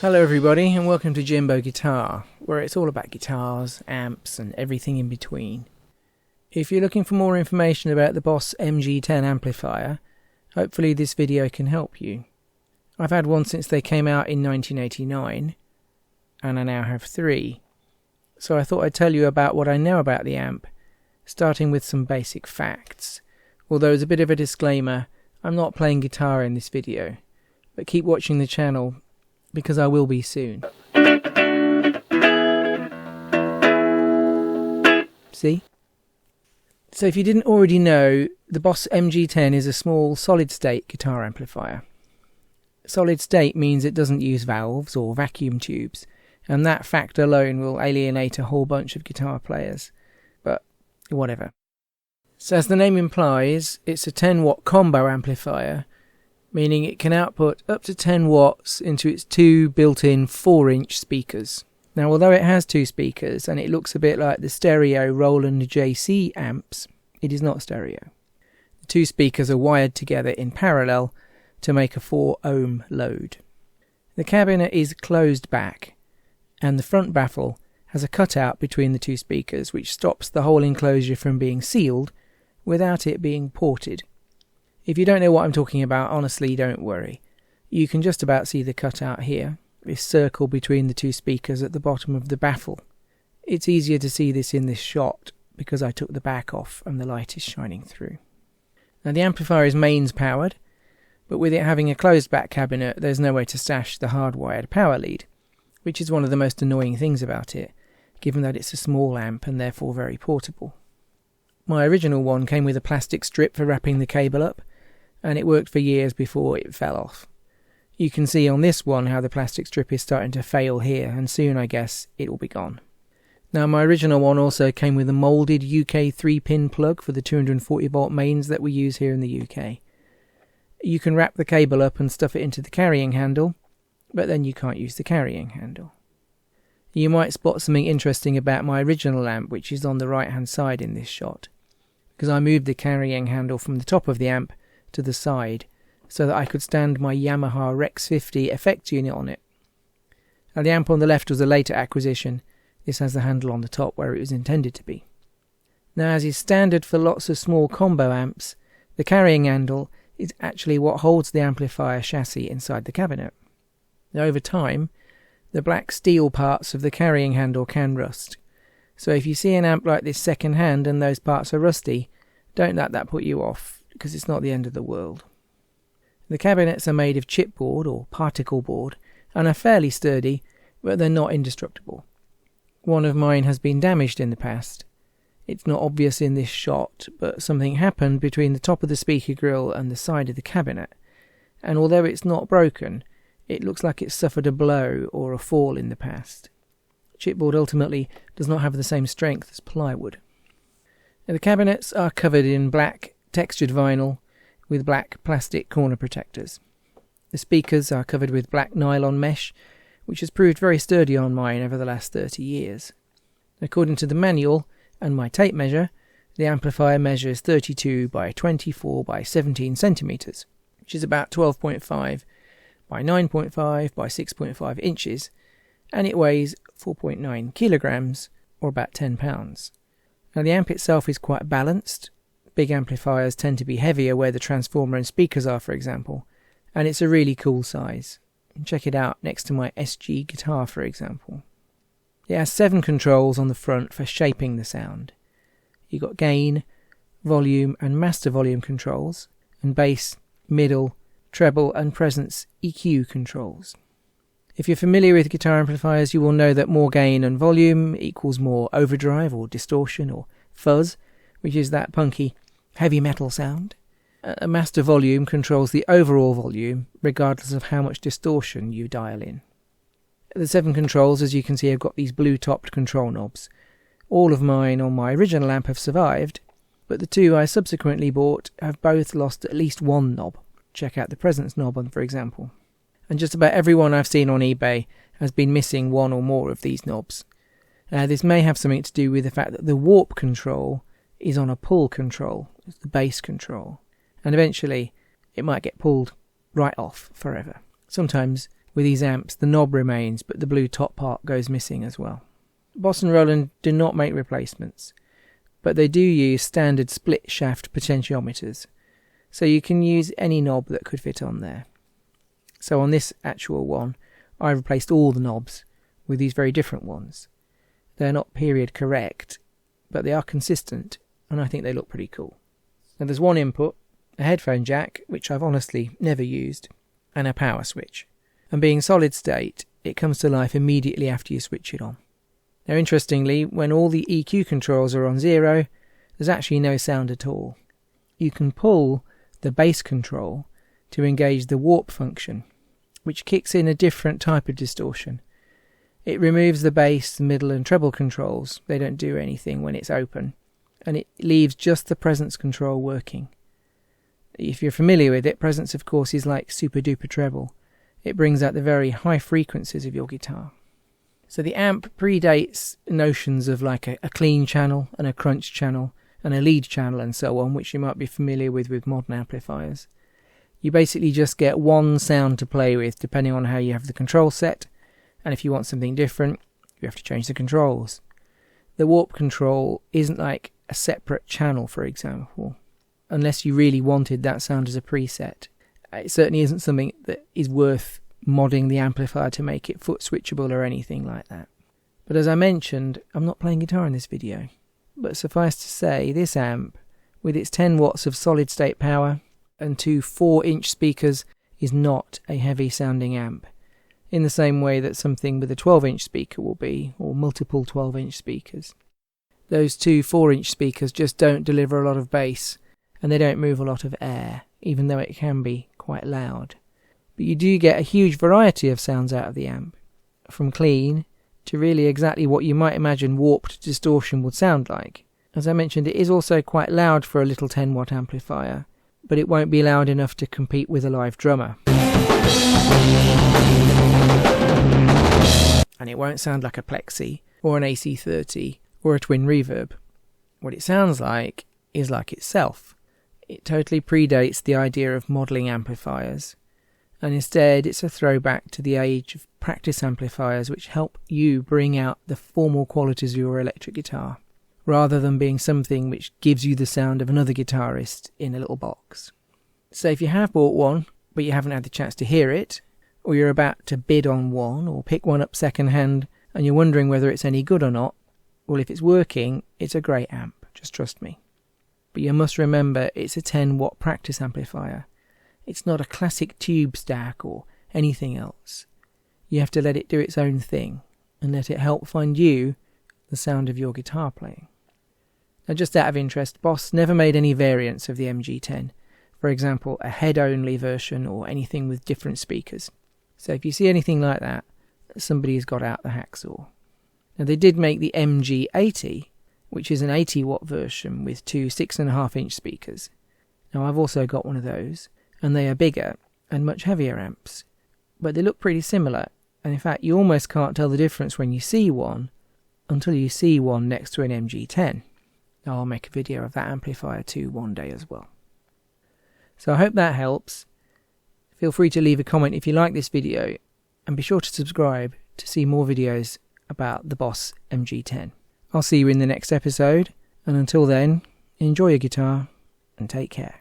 Hello everybody and welcome to Jimbo Guitar, where it's all about guitars, amps and everything in between. If you're looking for more information about the Boss MG-10 amplifier, hopefully this video can help you. I've had one since they came out in 1989, and I now have three. So I thought I'd tell you about what I know about the amp, starting with some basic facts. Although as a bit of a disclaimer, I'm not playing guitar in this video, but keep watching the channel because I will be soon. See? So if you didn't already know, the Boss MG-10 is a small solid-state guitar amplifier. Solid-state means it doesn't use valves or vacuum tubes, and that fact alone will alienate a whole bunch of guitar players. But whatever. So as the name implies, it's a 10-watt combo amplifier, meaning it can output up to 10 watts into its two built-in 4-inch speakers. Now, although it has two speakers and it looks a bit like the stereo Roland JC amps, it is not stereo. The two speakers are wired together in parallel to make a 4 ohm load. The cabinet is closed back, and the front baffle has a cutout between the two speakers which stops the whole enclosure from being sealed without it being ported. If you don't know what I'm talking about, honestly, don't worry. You can just about see the cutout here, this circle between the two speakers at the bottom of the baffle. It's easier to see this in this shot because I took the back off and the light is shining through. Now the amplifier is mains powered, but with it having a closed back cabinet, there's nowhere to stash the hardwired power lead, which is one of the most annoying things about it, given that it's a small amp and therefore very portable. My original one came with a plastic strip for wrapping the cable up, and it worked for years before it fell off. You can see on this one how the plastic strip is starting to fail here, and soon I guess it will be gone. Now my original one also came with a moulded UK 3-pin plug for the 240 volt mains that we use here in the UK. You can wrap the cable up and stuff it into the carrying handle, but then you can't use the carrying handle. You might spot something interesting about my original amp, which is on the right hand side in this shot, because I moved the carrying handle from the top of the amp to the side so that I could stand my Yamaha Rex 50 effects unit on it. Now the amp on the left was a later acquisition. This has the handle on the top where it was intended to be. Now, as is standard for lots of small combo amps, the carrying handle is actually what holds the amplifier chassis inside the cabinet. Now over time, the black steel parts of the carrying handle can rust. So if you see an amp like this second hand and those parts are rusty, don't let that put you off, because it's not the end of the world. The cabinets are made of chipboard or particle board and are fairly sturdy, but they're not indestructible. One of mine has been damaged in the past. It's not obvious in this shot, but something happened between the top of the speaker grill and the side of the cabinet, and although it's not broken, it looks like it's suffered a blow or a fall in the past. Chipboard ultimately does not have the same strength as plywood. Now, the cabinets are covered in black textured vinyl with black plastic corner protectors. The speakers are covered with black nylon mesh, which has proved very sturdy on mine over the last 30 years. According to the manual and my tape measure, the amplifier measures 32 by 24 by 17 centimeters, which is about 12.5 by 9.5 by 6.5 inches, and it weighs 4.9 kilograms, or about 10 pounds. Now the amp itself is quite balanced. Big amplifiers tend to be heavier where the transformer and speakers are, for example, and it's a really cool size. Check it out next to my SG guitar, for example. It has 7 controls on the front for shaping the sound. You've got gain, volume and master volume controls, and bass, middle, treble and presence EQ controls. If you're familiar with guitar amplifiers, you will know that more gain and volume equals more overdrive or distortion or fuzz, which is that punky heavy metal sound. A master volume controls the overall volume, regardless of how much distortion you dial in. The 7 controls, as you can see, have got these blue-topped control knobs. All of mine on my original amp have survived, but the 2 I subsequently bought have both lost at least one knob. Check out the presence knob, for example. And just about everyone I've seen on eBay has been missing one or more of these knobs. This may have something to do with the fact that the warp control is on a pull control, it's the bass control, and eventually it might get pulled right off forever. Sometimes With these amps, the knob remains, but the blue top part goes missing as well. Boss and Roland do not make replacements, but they do use standard split shaft potentiometers, so you can use any knob that could fit on there. So on this actual one, I replaced all the knobs with these very different ones. They're not period correct, but they are consistent, and I think they look pretty cool. Now there's one input, a headphone jack, which I've honestly never used, and a power switch. And being solid state, it comes to life immediately after you switch it on. Now interestingly, when all the EQ controls are on 0, there's actually no sound at all. You can pull the bass control to engage the warp function, which kicks in a different type of distortion. It removes the bass, middle and treble controls. They don't do anything when it's open, and it leaves just the presence control working. If you're familiar with it, presence of course is like super duper treble. It brings out the very high frequencies of your guitar. So the amp predates notions of like a clean channel and a crunch channel and a lead channel and so on, which you might be familiar with modern amplifiers. You basically just get one sound to play with depending on how you have the control set, and if you want something different, you have to change the controls. The warp control isn't like a separate channel, for example, unless you really wanted that sound as a preset. It certainly isn't something that is worth modding the amplifier to make it foot switchable or anything like that. But as I mentioned, I'm not playing guitar in this video. But suffice to say, this amp, with its 10 watts of solid state power and 2 4-inch speakers, is not a heavy sounding amp, in the same way that something with a 12-inch speaker will be, or multiple 12-inch speakers. Those 2 4-inch speakers just don't deliver a lot of bass, and they don't move a lot of air, even though it can be quite loud. But you do get a huge variety of sounds out of the amp, from clean to really exactly what you might imagine warped distortion would sound like. As I mentioned, it is also quite loud for a little 10-watt amplifier, but it won't be loud enough to compete with a live drummer. And it won't sound like a Plexi, or an AC30, or a twin reverb. What it sounds like is like itself. It totally predates the idea of modelling amplifiers, and instead it's a throwback to the age of practice amplifiers which help you bring out the formal qualities of your electric guitar, rather than being something which gives you the sound of another guitarist in a little box. So if you have bought one, but you haven't had the chance to hear it, or you're about to bid on one, or pick one up second hand, and you're wondering whether it's any good or not, well, if it's working, it's a great amp, just trust me. But you must remember it's a 10-watt practice amplifier. It's not a classic tube stack or anything else. You have to let it do its own thing, and let it help find you the sound of your guitar playing. Now, just out of interest, Boss never made any variants of the MG-10. For example, a head-only version or anything with different speakers. So if you see anything like that, somebody's got out the hacksaw. Now, they did make the MG-80, which is an 80-watt version with 2 6.5-inch speakers. Now, I've also got one of those, and they are bigger and much heavier amps. But they look pretty similar, and in fact, you almost can't tell the difference when you see one until you see one next to an MG-10. Now, I'll make a video of that amplifier too one day as well. So I hope that helps. Feel free to leave a comment if you like this video, and be sure to subscribe to see more videos about the Boss MG-10. I'll see you in the next episode, and until then, enjoy your guitar and take care.